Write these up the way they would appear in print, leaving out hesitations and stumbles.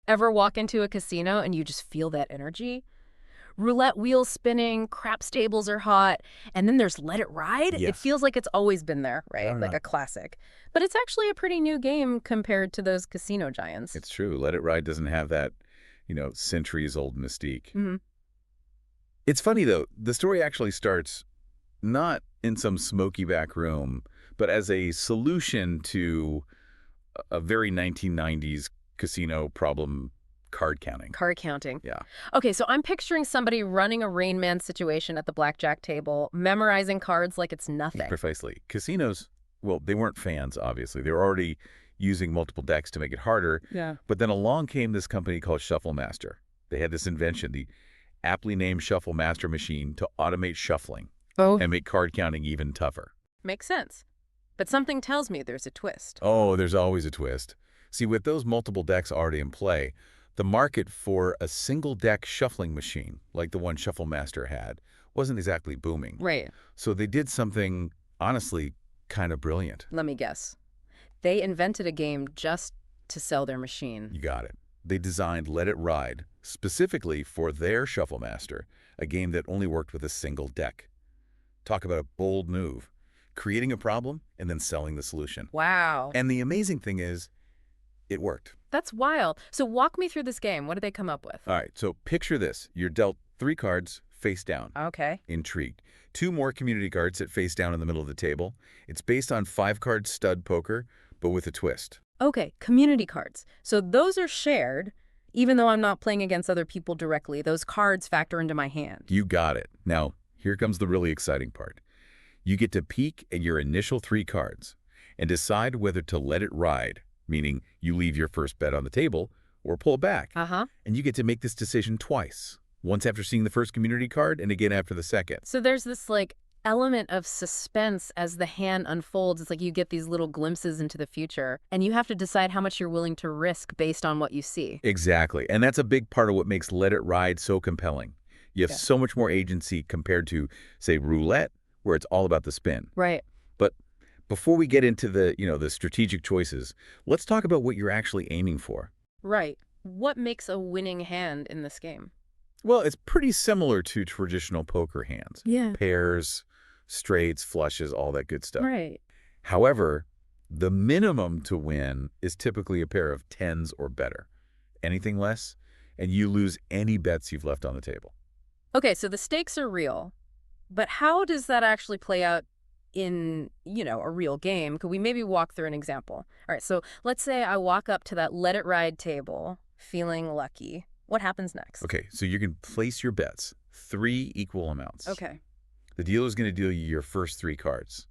Ever walk into a casino and you just feel that energy? Roulette wheels spinning, craps tables are hot, and then there's Let It Ride. It Yes. feels like it's always been there, Oh, right? Like no. a classic. But it's actually a pretty new game compared to those casino giants. It's true. Let It Ride doesn't have that, centuries-old mystique. Mhm. It's funny, though. The story actually starts not in some smoky back room, but as a solution to a very 1990s casino problem, card counting. Card counting. Yeah. Okay, so I'm picturing somebody running a Rain Man situation at the blackjack table, memorizing cards like it's nothing. Precisely. Casinos, well, they weren't fans, obviously. They were already using multiple decks to make it harder. Yeah. But then along came this company called Shuffle Master. They had this invention, the aptly named Shuffle Master machine, to automate shuffling Oh, and make card counting even tougher. makes sense. But something tells me there's a twist. Oh, there's always a twist. See, with those multiple decks already in play, the market for a single deck shuffling machine, like the one Shuffle Master had, wasn't exactly booming. Right. So they did something, honestly, kind of brilliant. Let me guess. They invented a game just to sell their machine. You got it. They designed Let It Ride specifically for their Shuffle Master, a game that only worked with a single deck. Talk about a bold move. Creating a problem and then selling the solution. Wow. And the amazing thing is, it worked. That's wild. So walk me through this game. What did they come up with? All right, so picture this. You're dealt 3 cards face down. Okay. Intrigued. 2 more community cards that face down in the middle of the table. It's based on 5-card stud poker, but with a twist. Okay, community cards. So those are shared. Even though I'm not playing against other people directly, those cards factor into my hand. You got it. Now, here comes the really exciting part. You get to peek at your initial 3 cards and decide whether to let it ride, meaning you leave your first bet on the table, or pull back. Uh-huh. And you get to make this decision twice. Once after seeing the first community card and again after the second. So there's this element of suspense as the hand unfolds. It's like you get these little glimpses into the future, and you have to decide how much you're willing to risk based on what you see. Exactly. And that's a big part of what makes Let It Ride so compelling. You have Yeah. so much more agency compared to, say, roulette, where it's all about the spin. Right. But before we get into the strategic choices, let's talk about what you're actually aiming for. Right. What makes a winning hand in this game? Well, it's pretty similar to traditional poker hands. Yeah. Pairs, straights, flushes, all that good stuff. Right. However, the minimum to win is typically a pair of 10s or better. Anything less, and you lose any bets you've left on the table. Okay, so the stakes are real, but how does that actually play out in, a real game? Could we maybe walk through an example? All right, so let's say I walk up to that Let It Ride table feeling lucky. What happens next? Okay, so you can place your bets, 3 equal amounts. Okay. The dealer is going to deal you your first 3 cards.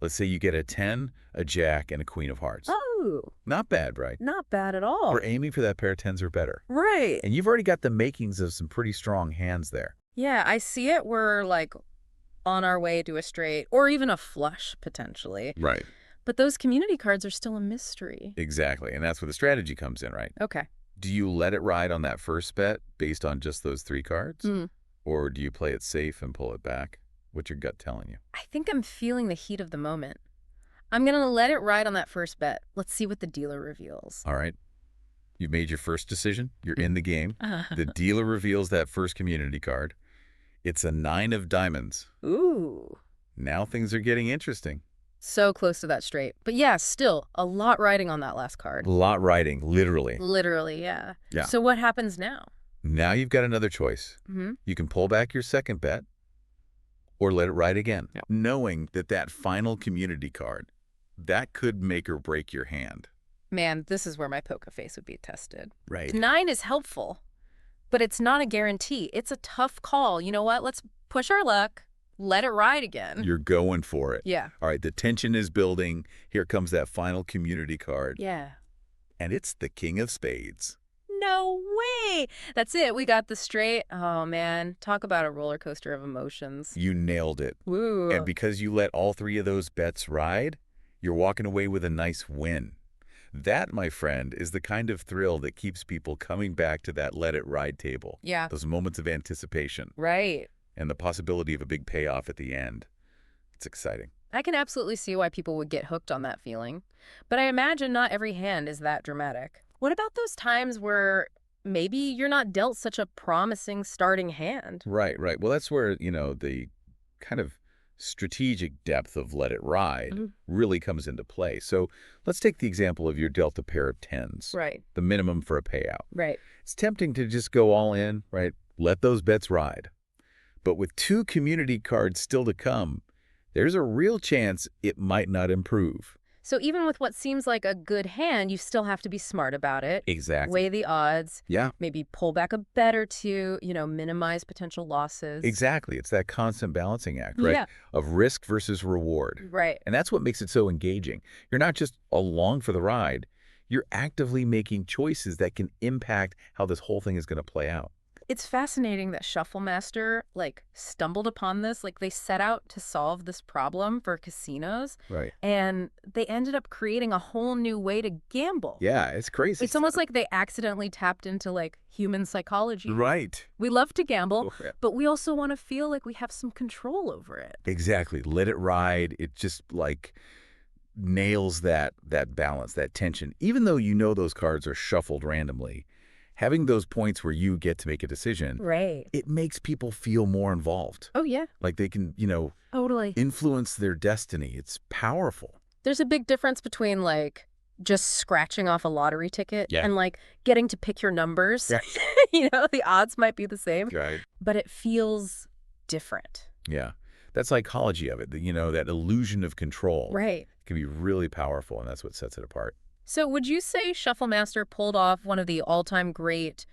Let's say you get a 10, a jack, and a queen of hearts. Oh, Not bad, right? not bad at all. We're aiming for that pair of 10s or better. Right. And you've already got the makings of some pretty strong hands there. Yeah, I see it. We're on our way to a straight or even a flush potentially. Right. But those community cards are still a mystery. Exactly, and that's where the strategy comes in, right? Okay. Do you let it ride on that first bet based on just those 3 cards? Mm. Or do you play it safe and pull it back? What's your gut telling you? I think I'm feeling the heat of the moment. I'm going to let it ride on that first bet. Let's see what the dealer reveals. All right. You've made your first decision. You're in the game. Uh, The dealer reveals that first community card. It's a 9 of diamonds. Ooh. Now things are getting interesting. So close to that straight. But yeah, still a lot riding on that last A card. lot riding, literally. Literally, yeah. Yeah. So what happens now? Now you've got another choice. Mm-hmm. You can pull back your second bet or let it ride again, Yeah. knowing that that final community card, that could make or break your hand. Man, this is where my poker face would be tested. Right. 9 is helpful, but it's not a guarantee. It's a tough call. You know what? Let's push our luck. Let it ride again. You're going for it. Yeah. All right, the tension is building. Here comes that final community card. Yeah. And it's the king of spades. No way. That's it. We got the straight. Oh, man. Talk about a roller coaster of emotions. You nailed it. Woo. And because you let all 3 of those bets ride, you're walking away with a nice win. That, my friend, is the kind of thrill that keeps people coming back to that let it ride table. Yeah. Those moments of anticipation Right. and the possibility of a big payoff at the end. It's exciting. I can absolutely see why people would get hooked on that feeling. But I imagine not every hand is that dramatic. What about those times where maybe you're not dealt such a promising starting hand? Right, right. Well, that's where, the kind of strategic depth of let it ride Mhm. really comes into play. So let's take the example of your dealt a pair of tens, Right, the minimum for a payout. right. It's tempting to just go all in, right? Let those bets ride. But with two community cards still to come, there's a real chance it might not improve. So even with what seems like a good hand, you still have to be smart about it, Exactly. weigh the odds, Yeah, maybe pull back a bet or two, minimize potential losses. exactly. It's that constant balancing act, right? Yeah, Of risk versus reward. right. And that's what makes it so engaging. You're not just along for the ride. You're actively making choices that can impact how this whole thing is going to play out. It's fascinating that Shufflemaster, stumbled upon this. Like, they set out to solve this problem for casinos, Right. and they ended up creating a whole new way to gamble. Yeah, it's crazy It's almost stuff. like they accidentally tapped into, human psychology. Right. We love to gamble, Oh, yeah. but we also want to feel like we have some control over it. Exactly. Let it ride. It just nails that balance, that tension. Even though those cards are shuffled randomly, having those points where you get to make a decision, Right. it makes people feel more involved. Oh, yeah, Like they can, totally. influence their destiny. It's powerful. There's a big difference between, just scratching off a lottery ticket Yeah. and, getting to pick your numbers. Yeah. The odds might be the same, Right. but it feels different. Yeah. That psychology of it, that illusion of control Right. can be really powerful, and that's what sets it apart. So would you say Shufflemaster pulled off one of the all-time great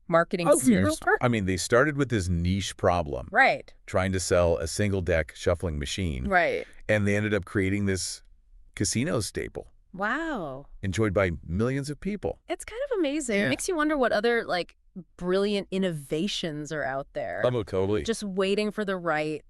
marketing Oh, scenes? I mean, they started with this niche problem, Right. trying to sell a single deck shuffling machine, Right. and they ended up creating this casino staple Wow. enjoyed by millions of people. It's kind of amazing. Yeah. It makes you wonder what other, brilliant innovations are out there. Totally. Just waiting for the right,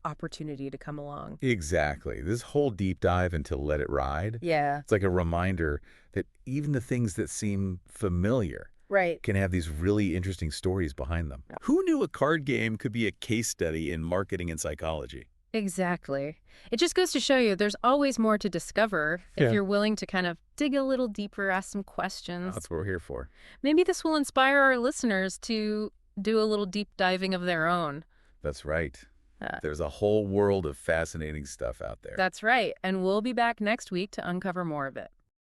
opportunity to come along. Exactly. This whole deep dive into Let It Ride, Yeah. it's like a reminder that even the things that seem familiar Right. can have these really interesting stories behind them. Who knew a card game could be a case study in marketing and psychology? Exactly. It just goes to show you there's always more to discover if Yeah. you're willing to kind of dig a little deeper, ask some questions. That's what we're here for. Maybe this will inspire our listeners to do a little deep diving of their own. That's right. Uh, There's a whole world of fascinating stuff out there. that's right. And we'll be back next week to uncover more of it.